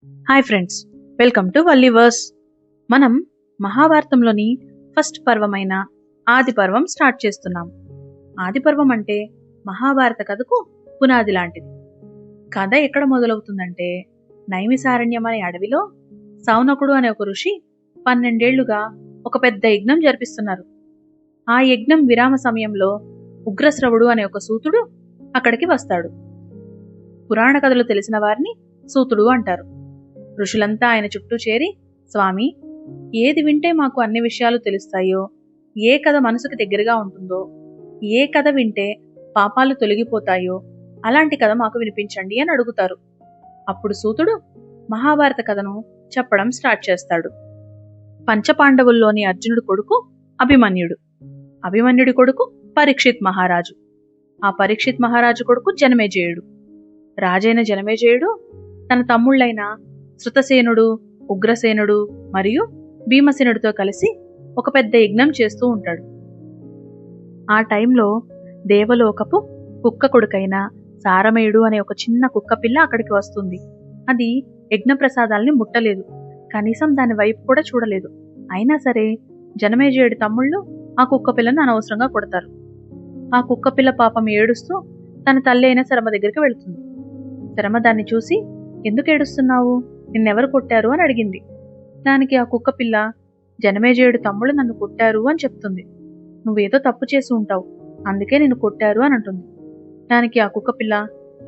Hi friends, welcome to Valliverse. మనం మహాభారతంలోని first పర్వమైన ఆది పర్వం స్టార్ట్ చేస్తున్నాం. ఆది పర్వం అంటే మహాభారత కథకు పునాది లాంటిది. కథ ఎక్కడ మొదలవుతుందంటే, నైమిసారణ్యం అనే అడవిలో సౌనకుడు అనే ఒక ఋషి 12 ఏళ్లుగా ఒక పెద్ద యజ్ఞం జరిపిస్తున్నారు. ఆ యజ్ఞం విరామ సమయంలో ఉగ్రశ్రవుడు అనే ఒక సూతుడు అక్కడికి వస్తాడు. పురాణ కథలు తెలిసిన వారిని సూతుడు అంటారు. ఋషులంతా ఆయన చుట్టూ చేరి, స్వామి, ఏది వింటే మాకు అన్ని విషయాలు తెలుస్తాయో, ఏ కథ మనసుకు దగ్గరగా ఉంటుందో, ఏ కథ వింటే పాపాలు తొలగిపోతాయో అలాంటి కథ మాకు వినిపించండి అని అడుగుతారు. అప్పుడు సూతుడు మహాభారత కథను చెప్పడం స్టార్ట్ చేస్తాడు. పంచపాండవుల్లోని అర్జునుడి కొడుకు అభిమన్యుడు, అభిమన్యుడి కొడుకు పరీక్షిత్ మహారాజు, ఆ పరీక్షిత్ మహారాజు కొడుకు జనమేజయుడు. రాజైన జనమేజయుడు తన తమ్ముళ్ళైన శృతసేనుడు, ఉగ్రసేనుడు మరియు భీమసేనుడితో కలిసి ఒక పెద్ద యజ్ఞం చేస్తూ ఉంటాడు. ఆ టైంలో దేవలోకపు కుక్క కొడుకైన సారమేయుడు అనే ఒక చిన్న కుక్క పిల్ల అక్కడికి వస్తుంది. అది యజ్ఞ ప్రసాదాల్ని ముట్టలేదు, కనీసం దాని వైపు కూడా చూడలేదు. అయినా సరే జనమేజయుడి తమ్ముళ్ళు ఆ కుక్క పిల్లను అనవసరంగా కొడతారు. ఆ కుక్క పిల్ల పాపం ఏడుస్తూ తన తల్లి అయిన శరమ దగ్గరికి వెళుతుంది. శరమ దాన్ని చూసి, ఎందుకు ఏడుస్తున్నావు, నిన్నెవరు కొట్టారు అని అడిగింది. దానికి ఆ కుక్క పిల్ల, జనమేజయుడు తమ్ముళ్ళు నన్ను కొట్టారు అని చెప్తుంది. నువ్వేదో తప్పు చేసి ఉంటావు, అందుకే నిన్ను కొట్టారు అని అంటుంది. దానికి ఆ కుక్క పిల్ల,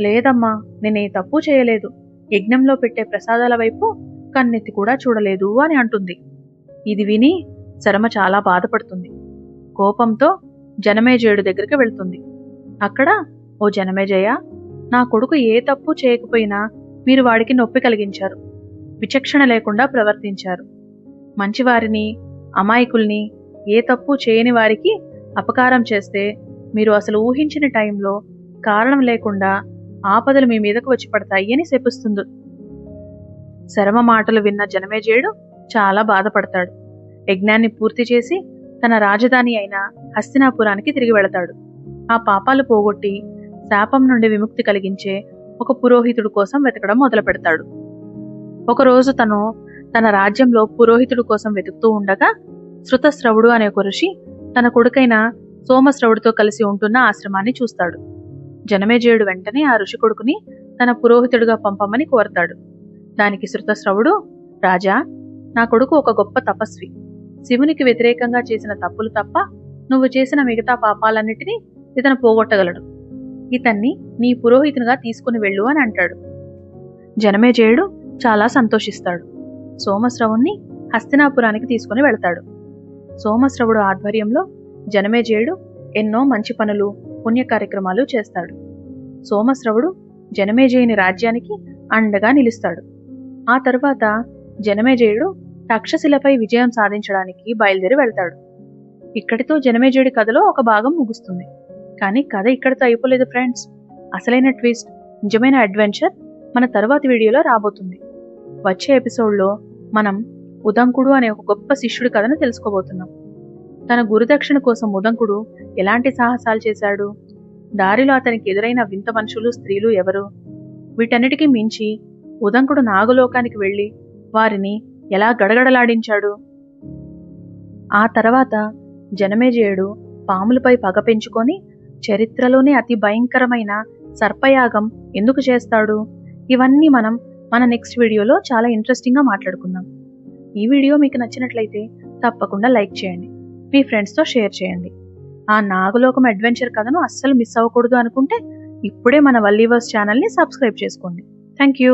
లేదమ్మా, నేనే తప్పు చేయలేదు, యజ్ఞంలో పెట్టే ప్రసాదాల వైపు కన్నెత్తి కూడా చూడలేదు అని అంటుంది. ఇది విని శరమ చాలా బాధపడుతుంది. కోపంతో జనమేజయుడి దగ్గరికి వెళ్తుంది. అక్కడ, ఓ జనమేజయ, నా కొడుకు ఏ తప్పు చేయకపోయినా మీరు వాడికి నొప్పి కలిగించారు, విచక్షణ లేకుండా ప్రవర్తించారు. మంచివారిని, అమాయకుల్ని, ఏ తప్పు చేయని వారికి అపకారం చేస్తే మీరు అసలు ఊహించిన టైంలో కారణం లేకుండా ఆపదలు మీ మీదకు వచ్చి పడతాయి అని శపిస్తుంది. శరమ మాటలు విన్న జనమేజయుడు చాలా బాధపడతాడు. యజ్ఞాన్ని పూర్తి చేసి తన రాజధాని అయిన హస్తినాపురానికి తిరిగి వెళతాడు. ఆ పాపాలు పోగొట్టి శాపం నుండి విముక్తి కలిగించే ఒక పురోహితుడు కోసం వెతకడం మొదలు పెడతాడు. ఒకరోజు తను తన రాజ్యంలో పురోహితుడు కోసం వెతుకుతూ ఉండగా శృతశ్రవుడు అనే ఒక ఋషి తన కొడుకైన సోమశ్రవుడితో కలిసి ఉంటున్న ఆశ్రమాన్ని చూస్తాడు. జనమేజయుడు వెంటనే ఆ ఋషి కొడుకుని తన పురోహితుడిగా పంపమని కోరతాడు. దానికి శృతశ్రవుడు, రాజా, నా కొడుకు ఒక గొప్ప తపస్వి, శివునికి వ్యతిరేకంగా చేసిన తప్పులు తప్ప నువ్వు చేసిన మిగతా పాపాలన్నిటినీ ఇతను పోగొట్టగలడు, ఇతన్ని నీ పురోహితునిగా తీసుకుని వెళ్ళు అని అంటాడు. జనమేజయుడు చాలా సంతోషిస్తాడు. సోమశ్రవుణ్ణి హస్తినాపురానికి తీసుకుని వెళతాడు. సోమశ్రవుడు ఆధ్వర్యంలో జనమేజయుడు ఎన్నో మంచి పనులు, పుణ్య కార్యక్రమాలు చేస్తాడు. సోమశ్రవుడు జనమేజయుని రాజ్యానికి అండగా నిలుస్తాడు. ఆ తరువాత జనమేజయుడు తక్షశిలపై విజయం సాధించడానికి బయలుదేరి వెళ్తాడు. ఇక్కడితో జనమేజయుడి కథలో ఒక భాగం ముగుస్తుంది. కానీ కథ ఇక్కడితో అయిపోలేదు ఫ్రెండ్స్. అసలైన ట్విస్ట్, నిజమైన అడ్వెంచర్ మన తరువాతి వీడియోలో రాబోతుంది. వచ్చే ఎపిసోడ్లో మనం ఉదంకుడు అనే ఒక గొప్ప శిష్యుడి కథను తెలుసుకోబోతున్నాం. తన గురుదక్షిణ కోసం ఉదంకుడు ఎలాంటి సాహసాలు చేశాడు, దారిలో అతనికి ఎదురైన వింత మనుషులు, స్త్రీలు ఎవరు, వీటన్నిటికీ మించి ఉదంకుడు నాగలోకానికి వెళ్లి వారిని ఎలా గడగడలాడించాడు. ఆ తర్వాత జనమేజయుడు పాములపై పగ పెంచుకొని చరిత్రలోనే అతి భయంకరమైన సర్పయాగం ఎందుకు చేస్తాడు, ఇవన్నీ మనం మన నెక్స్ట్ వీడియోలో చాలా ఇంట్రెస్టింగ్గా మాట్లాడుకుందాం. ఈ వీడియో మీకు నచ్చినట్లయితే తప్పకుండా లైక్ చేయండి, మీ ఫ్రెండ్స్తో షేర్ చేయండి. ఆ నాగలోకం అడ్వెంచర్ కథను అస్సలు మిస్ అవ్వకూడదు అనుకుంటే ఇప్పుడే మన వల్లీవర్స్ ఛానల్ని సబ్స్క్రైబ్ చేసుకోండి. Thank you.